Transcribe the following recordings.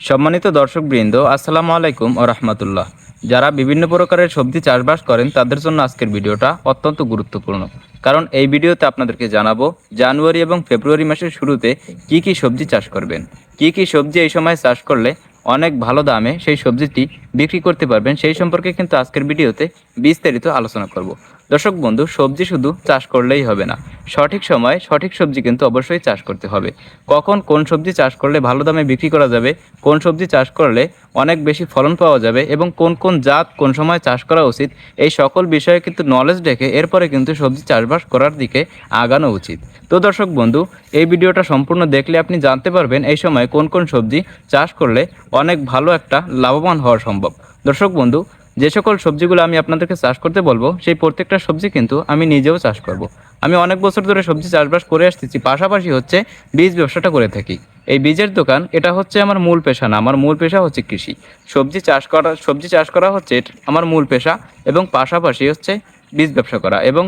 সম্মানিত দর্শকবৃন্দ, আসসালামু আলাইকুম ও রহমতুল্লাহ। যারা বিভিন্ন প্রকারের সবজি চাষবাস করেন তাদের জন্য আজকের ভিডিওটা অত্যন্ত গুরুত্বপূর্ণ। কারণ এই ভিডিওতে আপনাদেরকে জানাবো জানুয়ারি এবং ফেব্রুয়ারি মাসের শুরুতে কি কি সবজি চাষ করবেন, কি কি সবজি এই সময় চাষ করলে অনেক ভালো দামে সেই সবজিটি বিক্রি করতে পারবেন, সেই সম্পর্কে কিন্তু আজকের ভিডিওতে বিস্তারিত আলোচনা করব। দর্শক বন্ধু, সবজি শুধু চাষ করলেই হবে না, সঠিক সময়ে সঠিক সবজি কিন্তু অবশ্যই চাষ করতে হবে। কখন কোন সবজি চাষ করলে ভালো দামে বিক্রি করা যাবে, কোন সবজি চাষ করলে অনেক বেশি ফলন পাওয়া যাবে এবং কোন কোন জাত কোন সময় চাষ করা উচিত, এই সকল বিষয়ে কিন্তু নলেজ রেখে এরপরে কিন্তু সবজি চাষবাস করার দিকে আগানো উচিত। তো দর্শক বন্ধু, এই ভিডিওটা সম্পূর্ণ দেখলে আপনি জানতে পারবেন এই সময় কোন কোন সবজি চাষ করলে অনেক ভালো একটা লাভবান হওয়া সম্ভব। দর্শক বন্ধু, যে সকল সবজিগুলো আমি আপনাদেরকে চাষ করতে বলবো সেই প্রত্যেকটা সবজি কিন্তু আমি নিজেও চাষ করব। আমি অনেক বছর ধরে সবজি চাষবাস করে আসতেছি, পাশাপাশি হচ্ছে বীজ ব্যবসাটা করে থাকি। এই বীজের দোকান, এটা হচ্ছে আমার মূল পেশা না, আমার মূল পেশা হচ্ছে কৃষি। সবজি চাষ করা হচ্ছে আমার মূল পেশা, এবং পাশাপাশি হচ্ছে বীজ ব্যবসা করা এবং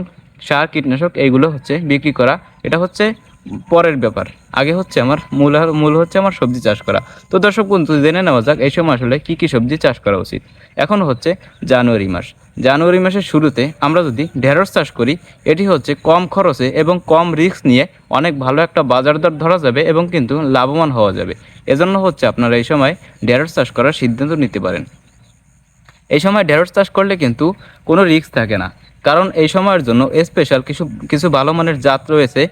সার কীটনাশক এইগুলো হচ্ছে বিক্রি করা, এটা হচ্ছে পরের ব্যাপার। আগে হচ্ছে আমার মূল হচ্ছে আমার সবজি চাষ করা। তো দর্শক বন্ধু, জেনে নেওয়া যাক এই সময় আসলে কী কী সবজি চাষ করা উচিত। এখন হচ্ছে জানুয়ারি মাস। জানুয়ারি মাসের শুরুতে আমরা যদি ঢেঁড়স চাষ করি, এটি হচ্ছে কম খরচে এবং কম রিস্ক নিয়ে অনেক ভালো একটা বাজার দর ধরা যাবে এবং কিন্তু লাভবান হওয়া যাবে। এজন্য হচ্ছে আপনারা এই সময় ঢেঁড়স চাষ করার সিদ্ধান্ত নিতে পারেন। এই সময় ঢেঁড়স চাষ করলে কিন্তু কোনো রিস্ক থাকে না, কারণ এই সময়ের জন্য স্পেশাল কিছু কিছু ভালো মানের জাত রয়েছে।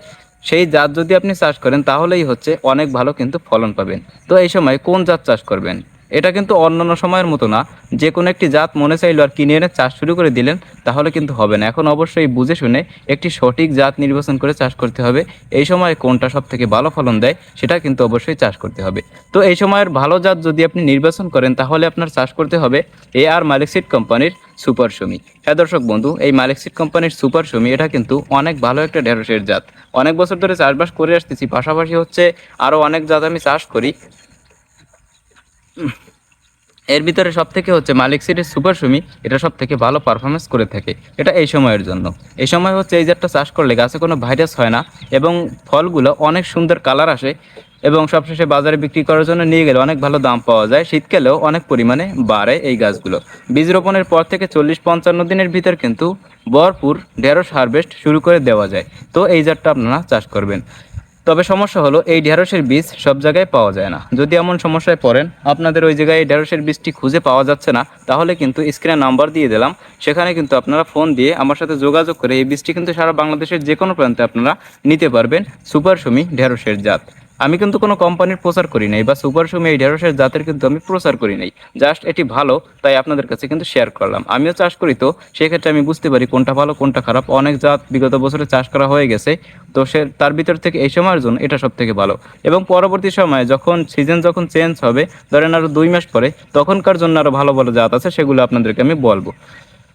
সেই জাত যদি আপনি চাষ করেন তাহলেই হচ্ছে অনেক ভালো কিন্তু ফলন পাবেন। তো এই সময় কোন জাত চাষ করবেন, এটা কিন্তু অন্যান্য সময়ের মতো না, যে কোনো একটি জাত মনে চাইলো আর কিনে এনে চাষ শুরু করে দিলেন তাহলে কিন্তু হবে না। এখন অবশ্যই বুঝে শুনে একটি সঠিক জাত নির্বাচন করে চাষ করতে হবে। এই সময় কোনটা সব থেকে ভালো ফলন দেয় সেটা কিন্তু অবশ্যই চাষ করতে হবে। তো এই সময়ের ভালো জাত যদি আপনি নির্বাচন করেন তাহলে আপনার চাষ করতে হবে AR মালিক সিড কোম্পানির সুপার সুমি। হ্যাঁ দর্শক বন্ধু, এই মালিক সিড কোম্পানির সুপার সুমি এটা কিন্তু অনেক ভালো একটা ঢেঁড়সের জাত। অনেক বছর ধরে চাষবাস করে আসতেছি, পাশাপাশি হচ্ছে আরও অনেক জাত আমি চাষ করি। এর ভিতরে সব থেকে হচ্ছে মালিক সিডের সুপার সুমি, এটা সব থেকে ভালো পারফরমেন্স করে থাকে। এটা এই সময়ের জন্য, এই সময় হচ্ছে এই জাতটা চাষ করলে গাছে কোনো ভাইরাস হয় না এবং ফলগুলো অনেক সুন্দর কালার আসে, এবং সবশেষে বাজারে বিক্রি করার জন্য নিয়ে গেলে অনেক ভালো দাম পাওয়া যায়। শীতকালেও অনেক পরিমাণে বাড়ে এই গাছগুলো। বীজ রোপণের পর থেকে 40-55 দিনের ভিতর কিন্তু ভরপুর ঢেঁড়স হারভেস্ট শুরু করে দেওয়া যায়। তো এই জাতটা আপনারা চাষ করবেন। তবে সমস্যা হলো এই ঢেঁড়সের বীজ সব জায়গায় পাওয়া যায় না। যদি এমন সমস্যায় পড়েন আপনাদের ওই জায়গায় এই ঢেঁড়সের বীজটি খুঁজে পাওয়া যাচ্ছে না, তাহলে কিন্তু স্ক্রিনে নাম্বার দিয়ে দিলাম, সেখানে কিন্তু আপনারা ফোন দিয়ে আমার সাথে যোগাযোগ করে এই বীজটি কিন্তু সারা বাংলাদেশের যে কোনো প্রান্তে আপনারা নিতে পারবেন। সুপার সুমি ঢেঁড়সের জাত। আমি কিন্তু কোনো কোম্পানির প্রচার করি নাই, বা সুপার সুমি এই ঢেঁড়সের জাতের কিন্তু আমি প্রচার করি নাই। জাস্ট এটি ভালো তাই আপনাদের কাছে কিন্তু শেয়ার করলাম। আমিও চাষ করি, তো সেক্ষেত্রে আমি বুঝতে পারি কোনটা ভালো কোনটা খারাপ। অনেক জাত বিগত বছরে চাষ করা হয়ে গেছে, তো তার ভিতর থেকে এই সময়ের জন্য এটা সব থেকে ভালো। এবং পরবর্তী সময়ে যখন সিজন চেঞ্জ হবে, ধরেন আরও 2 মাস পরে, তখনকার জন্য আরও ভালো ভালো জাত আছে, সেগুলো আপনাদেরকে আমি বলবো।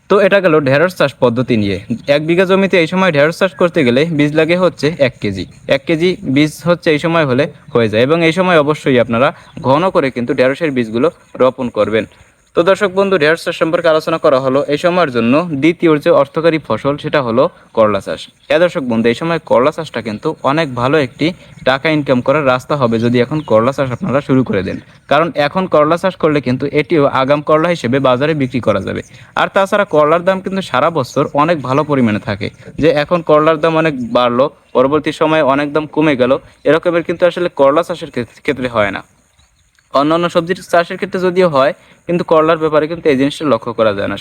তো এটা গেল ঢেঁড়স চাষ পদ্ধতি নিয়ে। 1 বিঘা জমিতে এই সময় ঢেঁড়স চাষ করতে গেলে বীজ লাগে হচ্ছে 1 কেজি। 1 কেজি বীজ হচ্ছে এই সময় হলে হয়ে যায়, এবং এই সময় অবশ্যই আপনারা ঘন করে কিন্তু ঢেঁড়সের বীজগুলো রোপণ করবেন। তো দর্শক বন্ধু, ঢেঁড়স চাষ সম্পর্কে আলোচনা করা হলো। এই সময়ের জন্য দ্বিতীয় যে অর্থকারী ফসল সেটা হলো করলা চাষ। হ্যাঁ দর্শক বন্ধু, এই সময় করলা চাষটা কিন্তু অনেক ভালো একটি টাকা ইনকাম করার রাস্তা হবে যদি এখন করলা চাষ আপনারা শুরু করে দেন। কারণ এখন করলা চাষ করলে কিন্তু এটিও আগাম করলা হিসেবে বাজারে বিক্রি করা যাবে। আর তাছাড়া করলার দাম কিন্তু সারা বছর অনেক ভালো পরিমাণে থাকে। যে এখন করলার দাম অনেক বাড়লো, পরবর্তী সময়ে অনেক দাম কমে গেল, এরকমের কিন্তু আসলে করলা চাষের ক্ষেত্রে হয় না। অন্যান্য সবজির চাষের ক্ষেত্রে যদিও হয়, কিন্তু করলার ব্যাপারে কিন্তু এই জিনিসটা লক্ষ্য করা যায় না।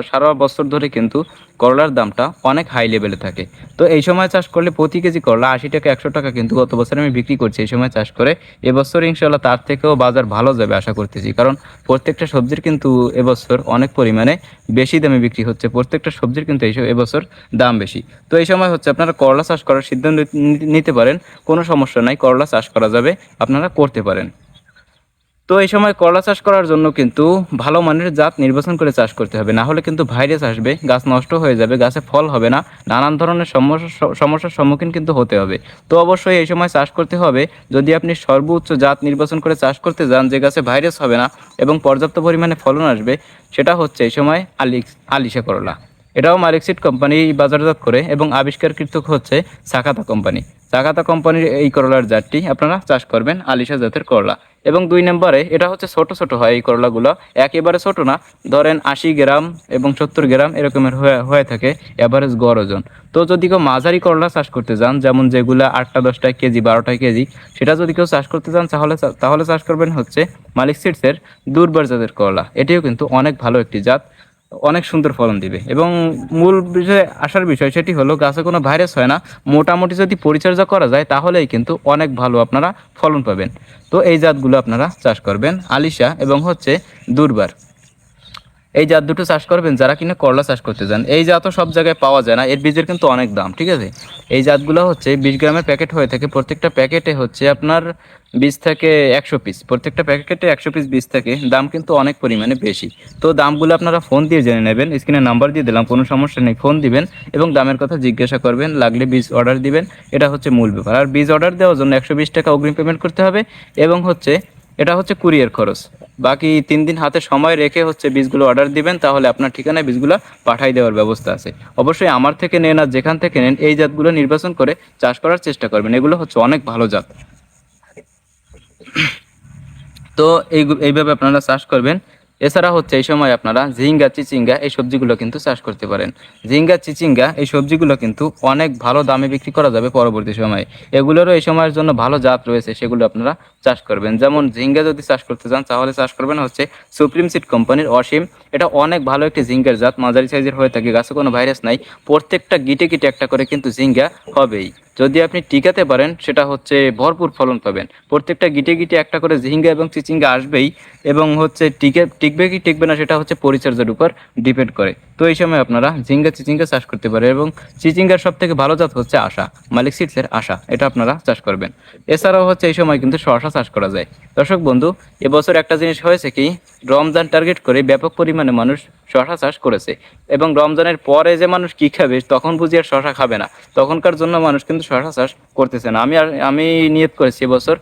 সারা বছর ধরে কিন্তু করলার দামটা অনেক হাই লেভেলে থাকে। তো এই সময় চাষ করলে প্রতি কেজি করলা 80 টাকা 100 টাকা কিন্তু গত বছর আমি বিক্রি করছি এই সময় চাষ করে। এবছর ইনশাল্লাহ তার থেকেও বাজার ভালো যাবে আশা করতেছি, কারণ প্রত্যেকটা সবজির কিন্তু এবছর অনেক পরিমাণে বেশি দামে বিক্রি হচ্ছে। প্রত্যেকটা সবজির কিন্তু এবছর দাম বেশি। তো এই সময় হচ্ছে আপনারা করলা চাষ করার সিদ্ধান্ত নিতে পারেন, কোনো সমস্যা নাই, করলা চাষ করা যাবে, আপনারা করতে পারেন। তো এই সময় করলা চাষ করার জন্য কিন্তু ভালো মানের জাত নির্বাচন করে চাষ করতে হবে, না হলে কিন্তু ভাইরাস আসবে, গাছ নষ্ট হয়ে যাবে, গাছে ফল হবে না, নানান ধরনের সমস্যার সম্মুখীন কিন্তু হতে হবে। তো অবশ্যই এই সময় চাষ করতে হবে যদি আপনি সর্বোচ্চ জাত নির্বাচন করে চাষ করতে যান যে গাছে ভাইরাস হবে না এবং পর্যাপ্ত পরিমাণে ফলন আসবে, সেটা হচ্ছে এই সময় আলিশা করলা। এটাও মালিক সিড কোম্পানি বাজারজাত করে এবং আবিষ্কারকৃত হচ্ছে সাকাতা কোম্পানি। সাকাতা কোম্পানির এই করলার জাতটি আপনারা চাষ করবেন, আলিশা জাতের করলা। এবং 2 নম্বরে এটা হচ্ছে ছোট ছোট হয় এই করলাগুলো, একেবারে ছোট না, ধরেন 80 গ্রাম এবং 70 গ্রাম এরকমের হয়ে থাকে অ্যাভারেজ গড় ওজন। তো যদি কেউ মাঝারি করলা চাষ করতে চান, যেমন যেগুলো 8টা 10টা কেজি 12টা কেজি, সেটা যদি কেউ চাষ করতে চান তাহলে চাষ করবেন হচ্ছে মালিক সিডসের দুর্বার জাতের করলা। এটিও কিন্তু অনেক ভালো একটি জাত, অনেক সুন্দর ফলন দিবে। এবং মূল বিষয়ে আসার বিষয় সেটি হলো গাছে কোনো ভাইরাস হয় না, মোটামুটি যদি পরিচর্যা করা যায় তাহলেই কিন্তু অনেক ভালো আপনারা ফলন পাবেন। তো এই জাতগুলো আপনারা চাষ করবেন, আলিশা এবং হচ্ছে দুর্বার। এই জাত দুটো চাষ করবেন যারা কিনা করলা চাষ করতে চান। এই জাতও সব জায়গায় পাওয়া যায় না, এর বীজের কিন্তু অনেক দাম, ঠিক আছে। এই জাতগুলো হচ্ছে 20 গ্রামের প্যাকেট হয়ে থাকে, প্রত্যেকটা প্যাকেটে হচ্ছে আপনার 20 থেকে 100 পিস, প্রত্যেকটা প্যাকেটে 100 পিস বীজ থাকে, দাম কিন্তু অনেক পরিমাণে বেশি। তো দামগুলো আপনারা ফোন দিয়ে জেনে নেবেন, স্ক্রিনে নাম্বার দিয়ে দিলাম, কোনো সমস্যা নেই, ফোন দিবেন এবং দামের কথা জিজ্ঞাসা করবেন, লাগলে বীজ অর্ডার দিবেন। এটা হচ্ছে মূল ব্যাপার। আর বীজ অর্ডার দেওয়ার জন্য 120 টাকা অগ্রিম পেমেন্ট করতে হবে এবং হচ্ছে এটা হচ্ছে কুরিয়ার খরচ। বাকি 3 দিন হাতে সময় রেখে হচ্ছে বীজগুলো অর্ডার দিবেন, তাহলে আপনার ঠিকানায় বীজগুলো পাঠাই দেওয়ার ব্যবস্থা আছে। অবশ্যই আমার থেকে নেন আর যেখান থেকে নেন এই জাতগুলো নির্বাচন করে চাষ করার চেষ্টা করবেন, এগুলো হচ্ছে অনেক ভালো জাত। তো এইভাবে আপনারা চাষ করবেন। এছাড়া হচ্ছে এই সময় আপনারা ঝিঙ্গা চিচিঙ্গা এই সবজিগুলো কিন্তু চাষ করতে পারেন। ঝিঙ্গা চিচিঙ্গা এই সবজিগুলো কিন্তু অনেক ভালো দামে বিক্রি করা যাবে পরবর্তী সময়ে। এগুলোরও এই সময়ের জন্য ভালো জাত রয়েছে, সেগুলো আপনারা চাষ করবেন। যেমন ঝিঙ্গা যদি চাষ করতে চান তাহলে চাষ করবেন হচ্ছে সুপ্রিম সিড কোম্পানির অসীম। এটা অনেক ভালো একটি ঝিঙ্গার জাত, মাঝারি সাইজের হয়ে থাকে, গাছে কোনো ভাইরাস নাই, প্রত্যেকটা গিটে গিটে একটা করে কিন্তু ঝিঙ্গা হবেই। যদি আপনি টিকাতে পারেন সেটা হচ্ছে ভরপুর ফলন পাবেন, প্রত্যেকটা গিটে গিটে একটা করে ঝিঙ্গা এবং চিচিঙ্গা আসবেই। এবং হচ্ছে টিকবে কি টিকবে না সেটা হচ্ছে পরিচর্যার উপর ডিপেন্ড করে। তো এই সময় আপনারা ঝিঙ্গা চিচিঙ্গা চাষ করতে পারেন। এবং চিচিঙ্গার সব থেকে ভালো জাত হচ্ছে আশা, মালিক সিডসের আশা, এটা আপনারা চাষ করবেন। এছাড়াও হচ্ছে এই সময় কিন্তু শসা চাষ করা যায়। দর্শক বন্ধু, এবছর একটা জিনিস হয়েছে কি, রমজান টার্গেট করে ব্যাপক পরিমাণে মানুষ শসা চাষ করেছে। এবং রমজানের পরে যে মানুষ কি খাবে তখন বুঝি আর শসা খাবে না, তখনকার জন্য মানুষ কিন্তু শসা চাষ করতেছে না। আমি নিয়ত করেছি এবছর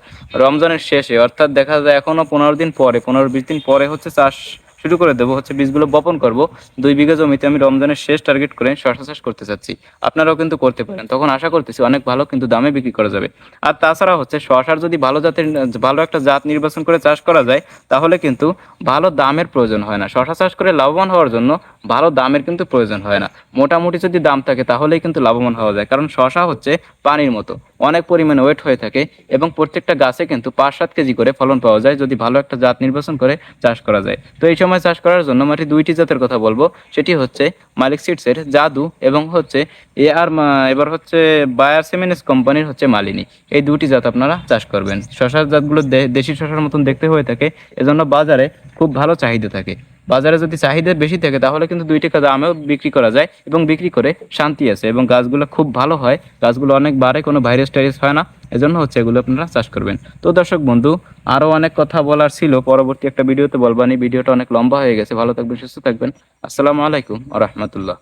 রমজানের শেষে, অর্থাৎ দেখা যায় এখনো 15 দিন পরে, 15-20 দিন পরে হচ্ছে চাষ শুরু করে দেবো, হচ্ছে বীজগুলো বপন করব। 2 বিঘা জমিতে আমি রমজানের শেষ টার্গেট করে শসা চাষ করতে চাচ্ছি। আপনারাও কিন্তু করতে পারেন, তখন আশা করতেছি অনেক ভালো কিন্তু দামে বিক্রি করা যাবে। আর তাছাড়া হচ্ছে শসার যদি ভালো একটা জাত নির্বাচন করে চাষ করা যায় তাহলে কিন্তু ভালো দামের প্রয়োজন হয় না। শসা চাষ করে লাভবান হওয়ার জন্য ভালো দামের কিন্তু প্রয়োজন হয় না, মোটামুটি যদি দাম থাকে তাহলেই কিন্তু লাভবান হওয়া যায়। কারণ শসা হচ্ছে পানির মতো, অনেক পরিমাণে ওয়েট হয়ে থাকে এবং প্রত্যেকটা গাছে কিন্তু 5-7 কেজি করে ফলন পাওয়া যায় যদি ভালো একটা জাত নির্বাচন করে চাষ করা যায়। তো এই সময় চাষ করার জন্য মাটি 2টি জাতের কথা বলবো, সেটি হচ্ছে মালিক সিডসের জাদু এবং হচ্ছে এবার হচ্ছে বায়ার সেমিনিস কোম্পানির হচ্ছে মালিনী। এই 2টি জাত আপনারা চাষ করবেন। শসার জাতগুলো দেশি শসার মতন দেখতে হয়ে থাকে, এজন্য বাজারে খুব ভালো চাহিদা থাকে। বাজারে যদি চাহিদা বেশি থাকে তাহলে কিন্তু 2 টাকা দামেও বিক্রি করা যায় এবং বিক্রি করে শান্তি আছে এবং গাছগুলো খুব ভালো হয়, গাছগুলো অনেক বাড়ে, কোনো ভাইরাস টাইরাস হয় না, এজন্য হচ্ছে এগুলো আপনারা চাষ করবেন। তো দর্শক বন্ধু, আরও অনেক কথা বলার ছিল, পরবর্তী একটা ভিডিওতে বলবানি, ভিডিওটা অনেক লম্বা হয়ে গেছে। ভালো থাকবেন, সুস্থ থাকবেন। আসসালামু আলাইকুম ওয়া রাহমাতুল্লাহ।